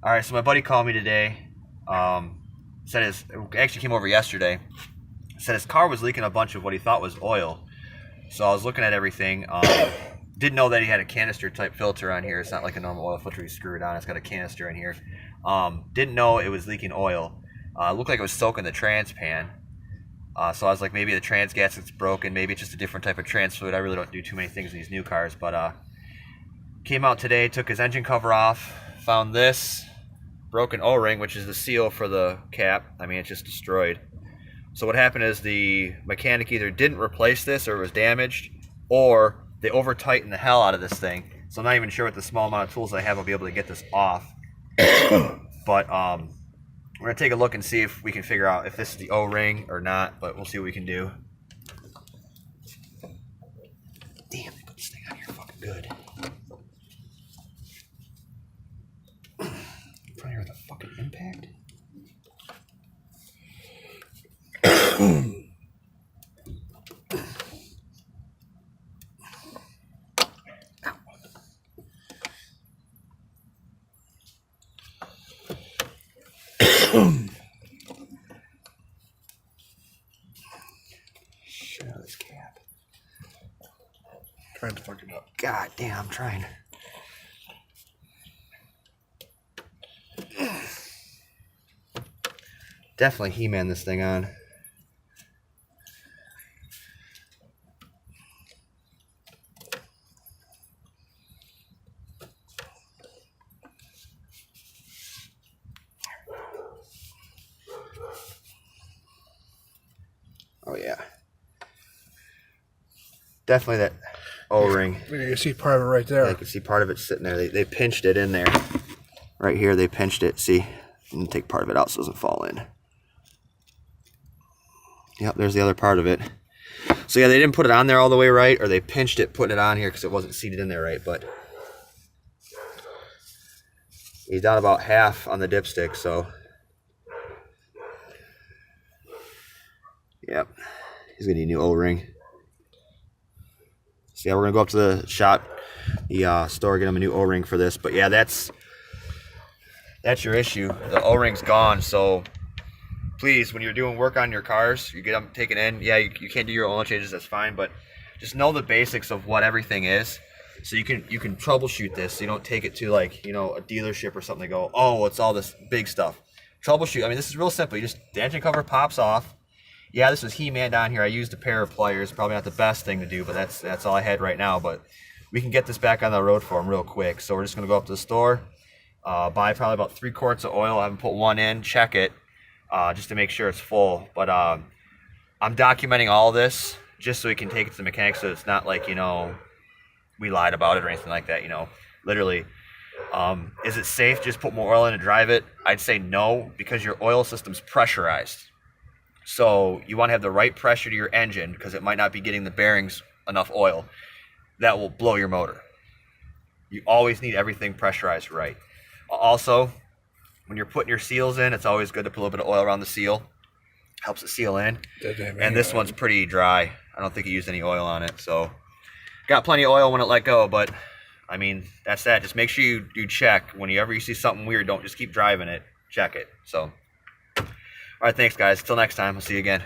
All right, so my buddy called me today. Said actually came over yesterday. Said his car was leaking a bunch of what he thought was oil. So I was looking at everything. Didn't know that he had a canister type filter on here. It's not like a normal oil filter you screw it on. It's got a canister in here. Didn't know it was leaking oil. It looked like it was soaking the trans pan. So I was like, maybe the trans gasket's broken. Maybe it's just a different type of trans fluid. I really don't do too many things in these new cars. But came out today, took his engine cover off, found this broken O-ring, which is the seal for the cap. I mean, it's just destroyed. So what happened is the mechanic either didn't replace this or it was damaged, or they over-tightened the hell out of this thing. So I'm not even sure with the small amount of tools I have I'll be able to get this off. But we're going to take a look and see if we can figure out if this is the O-ring or not, but we'll see what we can do. Damn, they put this thing on here fucking good. Probably hear the fucking impact. Shit out of this cap. Trying to fuck it up. God damn, I'm trying. Definitely He-Man this thing on. Oh yeah. Definitely that O-ring. You can see part of it right there. I can see part of it sitting there. They pinched it in there. Right here, they pinched it. See? And take part of it out so it doesn't fall in. Yep, there's the other part of it. So yeah, they didn't put it on there all the way right, or they pinched it, putting it on here because it wasn't seated in there right, but he's down about half on the dipstick, so yep, he's gonna need a new O-ring. So yeah, we're gonna go up to the shop, the store, get him a new O-ring for this. But yeah, that's your issue. The O-ring's gone, so please, when you're doing work on your cars, you get them taken in. Yeah, you can't do your oil changes, that's fine, but just know the basics of what everything is, so you can troubleshoot this. So you don't take it to, like, you know, a dealership or something. Go, oh, it's all this big stuff. Troubleshoot. I mean, this is real simple. The engine cover pops off. Yeah, this was He-Man down here. I used a pair of pliers. Probably not the best thing to do, but that's all I had right now. But we can get this back on the road for him real quick. So we're just gonna go up to the store, buy probably about 3 quarts of oil. I haven't put one in. Check it. Just to make sure it's full. But I'm documenting all this just so we can take it to the mechanic, so it's not like, you know, we lied about it or anything like that, you know. Literally, is it safe just put more oil in and drive it? I'd say no, because your oil system's pressurized. So you want to have the right pressure to your engine, because it might not be getting the bearings enough oil. That will blow your motor. You always need everything pressurized right. Also, when you're putting your seals in, it's always good to put a little bit of oil around the seal. Helps it seal in. And this one's pretty dry. I don't think it used any oil on it. So, got plenty of oil when it let go, but, I mean, that's that. Just make sure you check. Whenever you see something weird, don't just keep driving it. Check it. So, all right, thanks, guys. Till next time. I'll see you again.